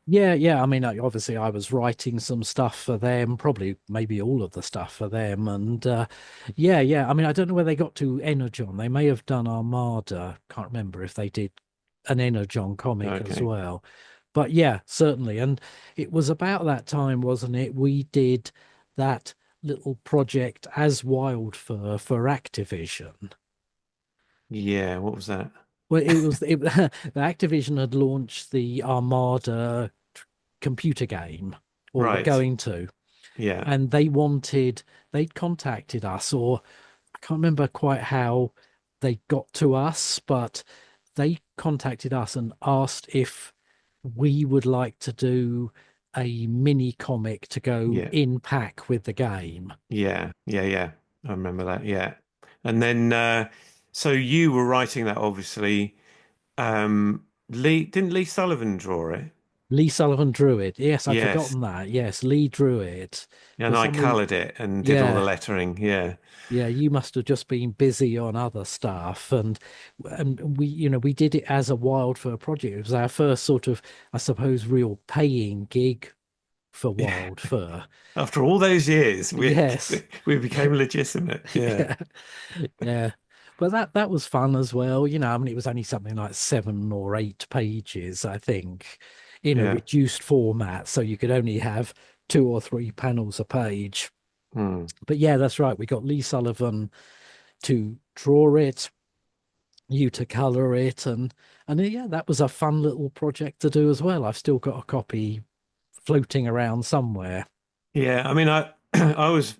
Speaker 2: Yeah, yeah. I mean, obviously, I was writing some stuff for them, probably maybe all of the stuff for them, and yeah, yeah. I mean, I don't know where they got to Energon. They may have done Armada. Can't remember if they did an Energon comic as
Speaker 1: Okay.
Speaker 2: well. But yeah, certainly. And it was about that time, wasn't it? We did that little project as Wildfur for Activision.
Speaker 1: Yeah. What was that?
Speaker 2: Well, it was the Activision had launched the Armada computer game, or were
Speaker 1: Right.
Speaker 2: going to,
Speaker 1: Yeah.
Speaker 2: and they'd contacted us, or I can't remember quite how they got to us, but they contacted us and asked if we would like to do a mini comic to go
Speaker 1: Yeah.
Speaker 2: in pack with the game.
Speaker 1: Yeah. Yeah. Yeah. I remember that. Yeah. And then, so you were writing that, obviously. Lee Sullivan draw it?
Speaker 2: Lee Sullivan drew it. Yes, I'd
Speaker 1: Yes.
Speaker 2: forgotten that. Yes, Lee drew it. For
Speaker 1: And I
Speaker 2: some reason,
Speaker 1: coloured it and did all the
Speaker 2: yeah.
Speaker 1: lettering. Yeah.
Speaker 2: Yeah, you must have just been busy on other stuff, and we did it as a Wildfur project. It was our first sort of, I suppose, real paying gig for
Speaker 1: Yeah.
Speaker 2: Wildfur.
Speaker 1: After all those years, we
Speaker 2: Yes,
Speaker 1: we became legitimate. Yeah.
Speaker 2: yeah, yeah. But that was fun as well. I mean, it was only something like 7 or 8 pages, I think, in a
Speaker 1: Yeah.
Speaker 2: reduced format, so you could only have 2 or 3 panels a page.
Speaker 1: Hmm.
Speaker 2: But yeah, that's right. We got Lee Sullivan to draw it, you to color it, and yeah, that was a fun little project to do as well. I've still got a copy floating around somewhere.
Speaker 1: Yeah. I mean, I I was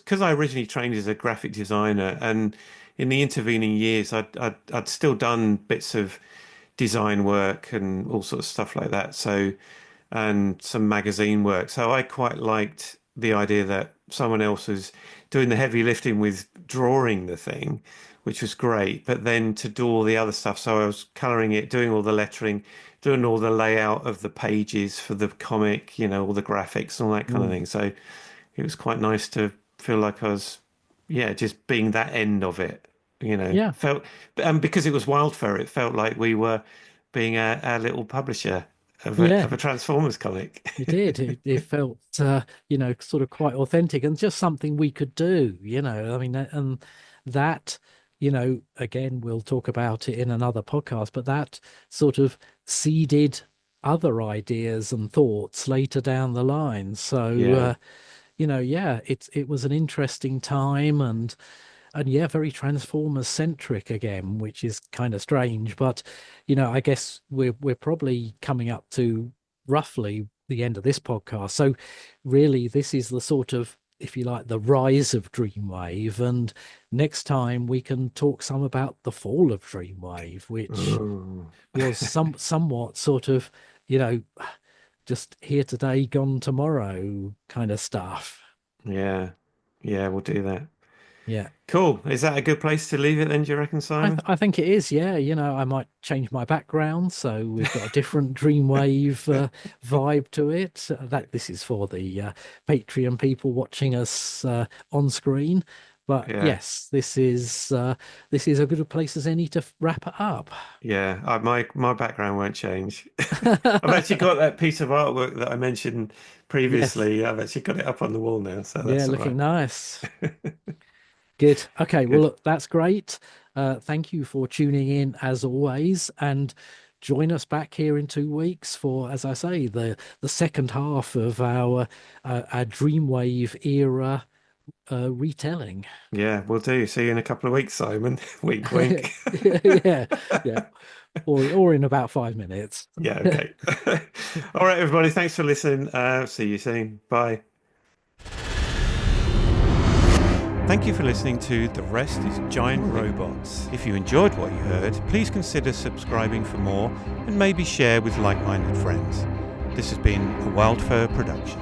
Speaker 1: because I originally trained as a graphic designer, and in the intervening years, I'd still done bits of design work and all sorts of stuff like that. So, and some magazine work. So I quite liked the idea that someone else was doing the heavy lifting with drawing the thing, which was great. But then to do all the other stuff, so I was coloring it, doing all the lettering, doing all the layout of the pages for the comic, all the graphics and all that kind of
Speaker 2: Mm.
Speaker 1: thing. So it was quite nice to feel like I was, yeah, just being that end of it.
Speaker 2: Yeah,
Speaker 1: Felt, and because it was Wildfire, it felt like we were being our little publisher of a
Speaker 2: yeah,
Speaker 1: of a Transformers comic.
Speaker 2: it did. It felt, sort of quite authentic and just something we could do. I mean, and that, again, we'll talk about it in another podcast, but that sort of seeded other ideas and thoughts later down the line. So,
Speaker 1: Yeah,
Speaker 2: yeah, it was an interesting time, and yeah, very Transformers centric again, which is kind of strange. But I guess we're probably coming up to roughly the end of this podcast. So really, this is the sort of, if you like, the rise of Dreamwave. And next time we can talk some about the fall of Dreamwave, which
Speaker 1: Ooh.
Speaker 2: was somewhat sort of, you know, just here today, gone tomorrow kind of stuff.
Speaker 1: Yeah, yeah, we'll do that.
Speaker 2: Yeah.
Speaker 1: Cool. Is that a good place to leave it then, do you reckon, Simon?
Speaker 2: I think it is, yeah. I might change my background, so we've got a different Dreamwave vibe to it. That this is for the Patreon people watching us on screen, But
Speaker 1: Yeah.
Speaker 2: yes, this is a good a place as any to wrap it up.
Speaker 1: Yeah. My background won't change. I've actually got that piece of artwork that I mentioned
Speaker 2: Yes.
Speaker 1: previously. I've actually got it up on the wall now, so
Speaker 2: Yeah,
Speaker 1: that's all
Speaker 2: looking
Speaker 1: right.
Speaker 2: nice. Good. Okay. Well,
Speaker 1: Good.
Speaker 2: look, that's great. Thank you for tuning in as always, and join us back here in 2 weeks for, as I say, the second half of our Dreamwave era retelling.
Speaker 1: Yeah, we'll do. See you in a couple of weeks, Simon. Wink, wink.
Speaker 2: Yeah, yeah. Or in about 5 minutes.
Speaker 1: Yeah, okay. All right, everybody. Thanks for listening. See you soon. Bye. Thank you for listening to The Rest is Giant Robots. If you enjoyed what you heard, please consider subscribing for more and maybe share with like-minded friends. This has been a Wildfur production.